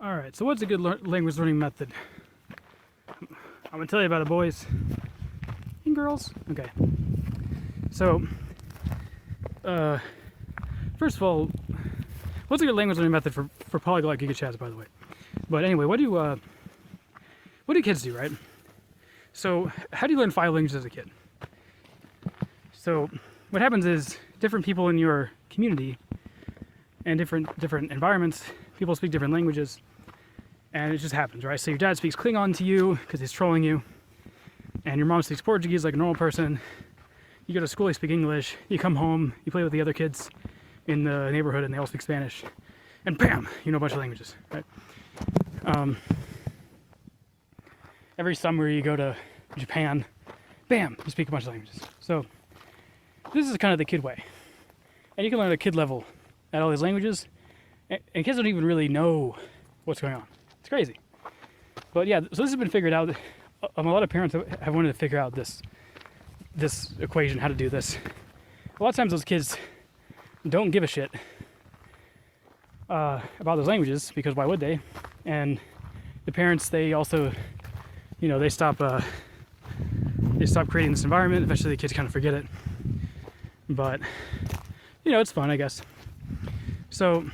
Alright, so what's a good language learning method? I'm going to tell you about it, boys and girls. Okay. So, first of all, what's a good language learning method for polyglot gigachads, by the way? But anyway, what do kids do, right? So, how do you learn 5 languages as a kid? So, what happens is different people in your community and different environments, people speak different languages, and it just happens, right? So your dad speaks Klingon to you because he's trolling you, and your mom speaks Portuguese like a normal person. You go to school, you speak English, you come home, you play with the other kids in the neighborhood, and they all speak Spanish, and bam, you know a bunch of languages, right? Every summer you go to Japan, bam, you speak a bunch of languages. So this is kind of the kid way, and you can learn at a kid level at all these languages, and kids don't even really know what's going on. It's crazy. But yeah, so this has been figured out. A lot of parents have wanted to figure out this equation, how to do this. A lot of times those kids don't give a shit about those languages, because why would they? And the parents, they also, you know, they stop creating this environment. Eventually the kids kind of forget it. But, you know, it's fun, I guess. So,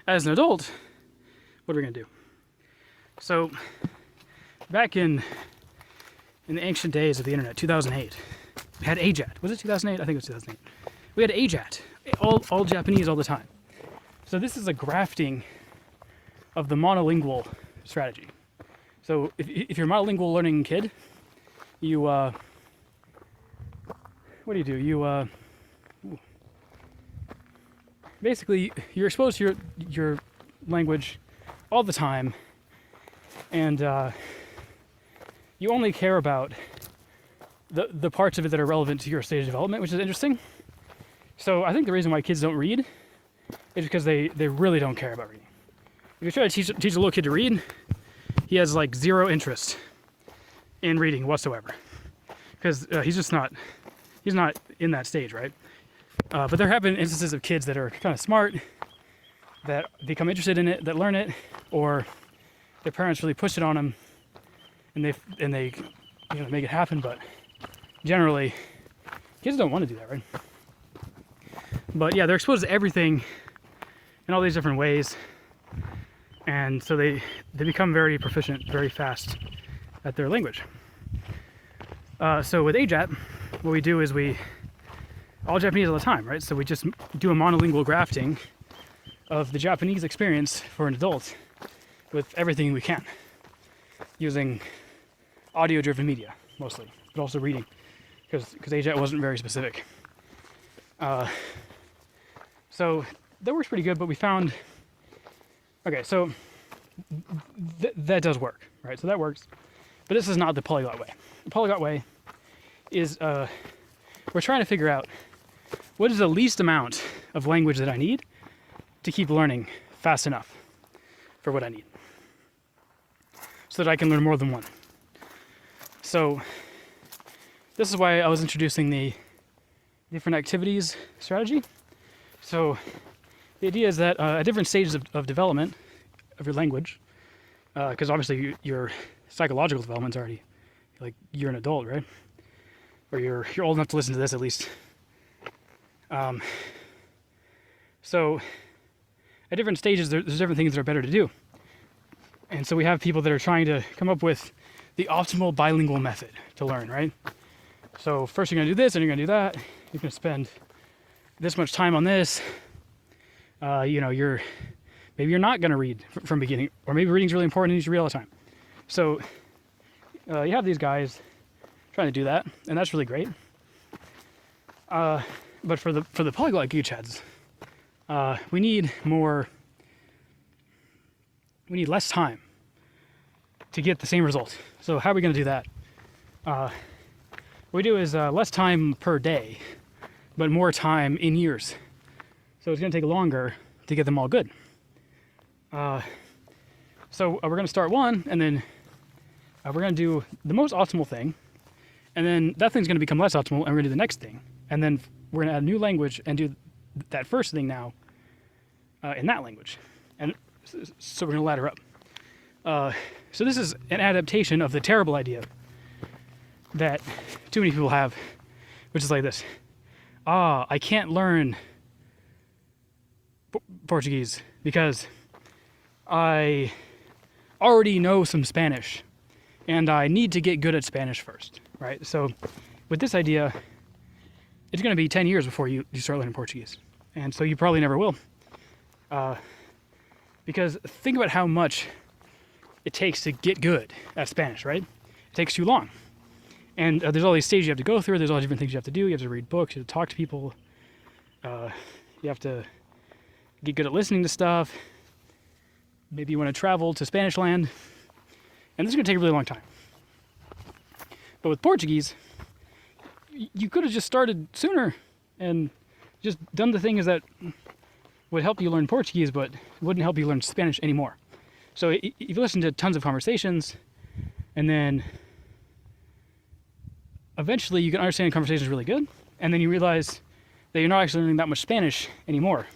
as an adult, what are we going to do? So, back in the ancient days of the internet, 2008, we had AJAT. Was it 2008? I think it was 2008. We had AJAT, all Japanese all the time. So this is a grafting of the monolingual strategy. So if you're a monolingual learning kid, you, what do you do? You, basically, you're exposed to your language all the time, and you only care about the parts of it that are relevant to your stage of development, which is interesting. So I think the reason why kids don't read is because they really don't care about reading. If you try to teach a little kid to read, he has like zero interest in reading whatsoever, because he's not in that stage, right? But there have been instances of kids that are kind of smart, that become interested in it, that learn it, or their parents really push it on them, and they you know, make it happen. But generally, kids don't want to do that, right? But yeah, they're exposed to everything in all these different ways, and so they become very proficient very fast at their language. So with AJAT, what we do is all Japanese all the time, right? So we just do a monolingual grafting of the Japanese experience for an adult with everything we can, using audio-driven media mostly, but also reading, because AJAT wasn't very specific. So that works pretty good, but we found, okay, so that does work, right? So that works, but this is not the polyglot way. The polyglot way is, we're trying to figure out what is the least amount of language that I need to keep learning fast enough for what I need, so that I can learn more than one. So this is why I was introducing the different activities strategy. So the idea is that at different stages of development of your language, because obviously your psychological development's already, like, you're an adult, right? Or you're old enough to listen to this at least. So at different stages, there's different things that are better to do. And so we have people that are trying to come up with the optimal bilingual method to learn, right? So first you're going to do this, and you're going to do that. You're going to spend this much time on this. You know, maybe you're not going to read from beginning, or maybe reading's really important and you should read all the time. So you have these guys trying to do that, and that's really great. But for the polyglot gigachads, we need less time to get the same result. So how are we going to do that? What we do is less time per day, but more time in years. So it's going to take longer to get them all good. So we're going to start one, and then we're going to do the most optimal thing, and then that thing's going to become less optimal, and we're going to do the next thing. And then we're going to add a new language and do that first thing now in that language. And so we're going to ladder up. So this is an adaptation of the terrible idea that too many people have, which is like this. I can't learn Portuguese because I already know some Spanish and I need to get good at Spanish first, right? So with this idea, it's going to be 10 years before you start learning Portuguese. And so you probably never will. Because think about how much it takes to get good at Spanish, right? It takes too long. And there's all these stages you have to go through. There's all different things you have to do. You have to read books. You have to talk to people. You have to get good at listening to stuff. Maybe you want to travel to Spanish land. And this is going to take a really long time. But with Portuguese, you could have just started sooner and just done the things that would help you learn Portuguese, but wouldn't help you learn Spanish anymore. So if you listen to tons of conversations, and then eventually you can understand conversations really good, and then you realize that you're not actually learning that much Spanish anymore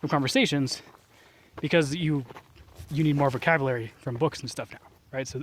from conversations because you need more vocabulary from books and stuff now, right? So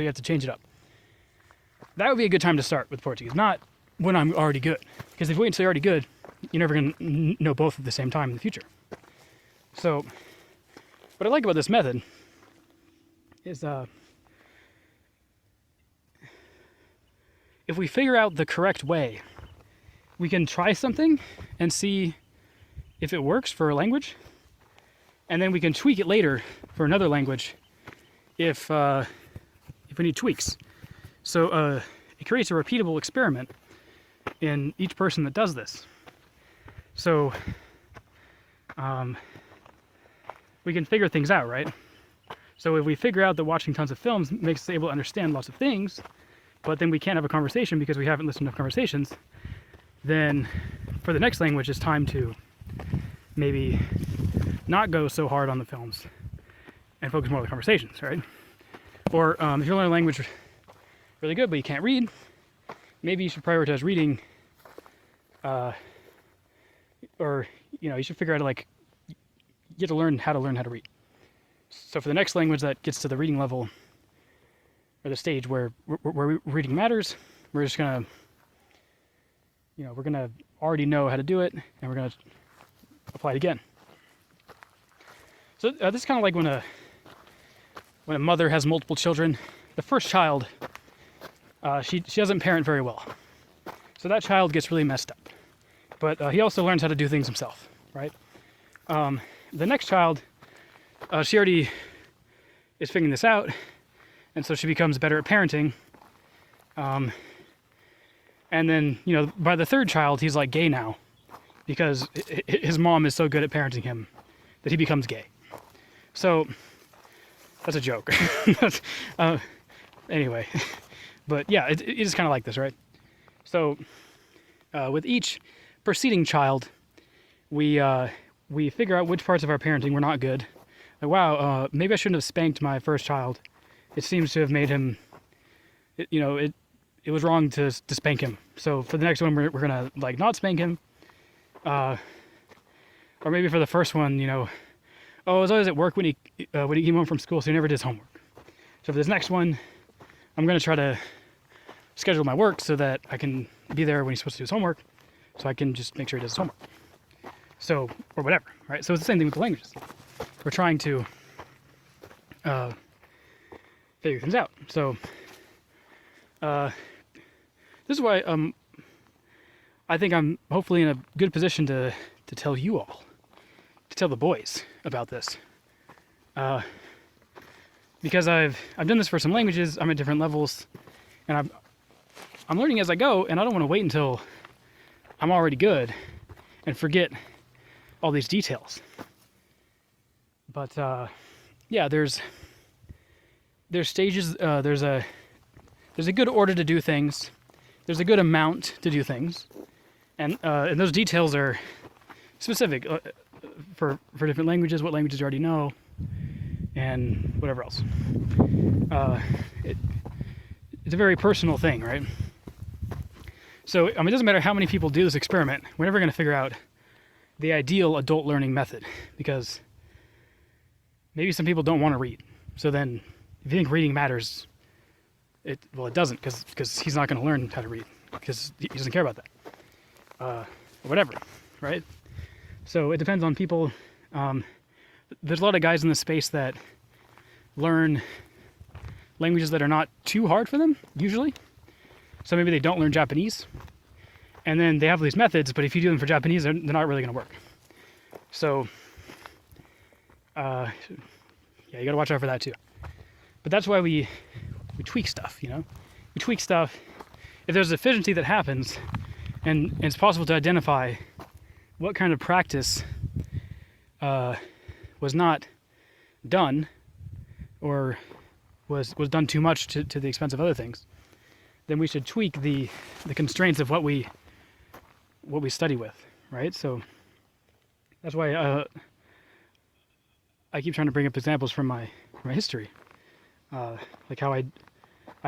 you have to change it up. That would be a good time to start with Portuguese, not when I'm already good. Because if you wait until you're already good, you're never going to know both at the same time in the future. So what I like about this method is if we figure out the correct way, we can try something and see if it works for a language, and then we can tweak it later for another language if we need tweaks. So it creates a repeatable experiment in each person that does this. So we can figure things out, right? So if we figure out that watching tons of films makes us able to understand lots of things, but then we can't have a conversation because we haven't listened to enough conversations, then for the next language it's time to maybe not go so hard on the films and focus more on the conversations, right? Or if you're learning a language really good but you can't read, maybe you should prioritize reading, or you should figure out like you have to learn how to read. So for the next language that gets to the reading level or the stage where reading matters, we're just gonna we're gonna already know how to do it and we're gonna apply it again. So this is kind of like when a mother has multiple children. The first child, she doesn't parent very well, so that child gets really messed up. But he also learns how to do things himself, right? The next child, she already is figuring this out, and so she becomes better at parenting. And then, by the third child, he's like gay now, because his mom is so good at parenting him that he becomes gay. So that's a joke. Anyway, but yeah, it is kind of like this, right? So with each preceding child, we figure out which parts of our parenting were not good. Like, wow, maybe I shouldn't have spanked my first child. It seems to have made him, it was wrong to spank him. So for the next one, we're gonna like not spank him. Or maybe for the first one, I was always at work when he came home from school, so he never did his homework. So for this next one, I'm gonna try to schedule my work so that I can be there when he's supposed to do his homework, so I can just make sure he does his homework. So, or whatever, right? So it's the same thing with the languages. We're trying to figure things out. So this is why I think I'm hopefully in a good position to tell you all, to tell the boys about this. Because I've done this for some languages, I'm at different levels, and I'm learning as I go, and I don't want to wait until I'm already good and forget all these details. But yeah, there's stages. There's a good order to do things. There's a good amount to do things, and those details are specific for different languages. What languages you already know, and whatever else. It's a very personal thing, right? So it doesn't matter how many people do this experiment. We're never going to figure out the ideal adult learning method, because maybe some people don't want to read. So then, if you think reading matters, it doesn't, because he's not going to learn how to read, because he doesn't care about that. Whatever, right? So it depends on people. There's a lot of guys in this space that learn languages that are not too hard for them, usually. So maybe they don't learn Japanese, and then they have these methods, but if you do them for Japanese, they're not really going to work. So, yeah, you got to watch out for that too. But that's why we tweak stuff, you know? We tweak stuff. If there's a deficiency that happens, and it's possible to identify what kind of practice was not done, or was done too much to the expense of other things, then we should tweak the constraints of what we study with, right? So that's why I keep trying to bring up examples from my history, like how I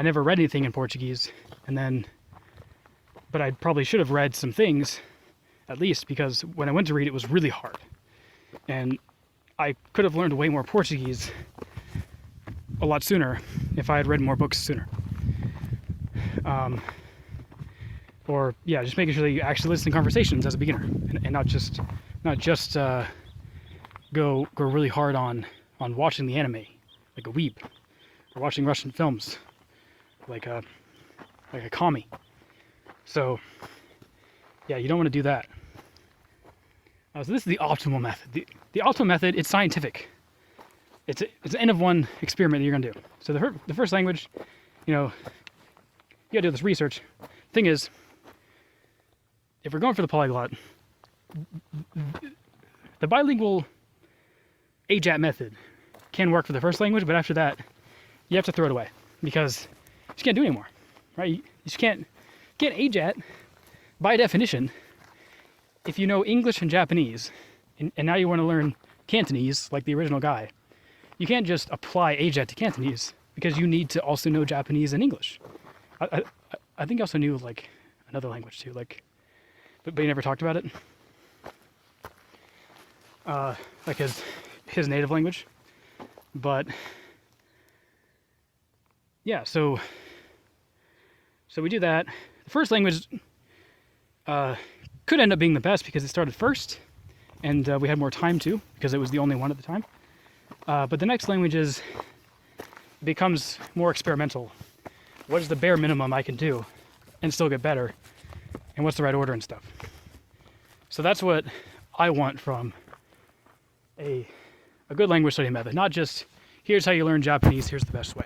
never read anything in Portuguese, but I probably should have read some things, at least, because when I went to read, it was really hard, and I could have learned way more Portuguese a lot sooner if I had read more books sooner. Or yeah, just making sure that you actually listen to conversations as a beginner, and not just go really hard on watching the anime like a weeb, or watching Russian films like a commie. So yeah, you don't want to do that. So this is the optimal method. The optimal method, it's scientific. It's an N of 1 experiment that you're gonna do. So the first language, you know, you gotta do this research. Thing is, if we're going for the polyglot, the bilingual AJAT method can work for the first language, but after that, you have to throw it away, because you just can't do it anymore, right? You just can't AJAT, by definition. If you know English and Japanese, and now you want to learn Cantonese, like the original guy, you can't just apply AJAT to Cantonese, because you need to also know Japanese and English. I think I also knew like another language too, like, but he never talked about it. Like his native language. But yeah, so we do that. The first language could end up being the best because it started first, and we had more time too, because it was the only one at the time. But the next language becomes more experimental. What is the bare minimum I can do and still get better? And what's the right order and stuff? So that's what I want from a good language study method. Not just, here's how you learn Japanese, here's the best way.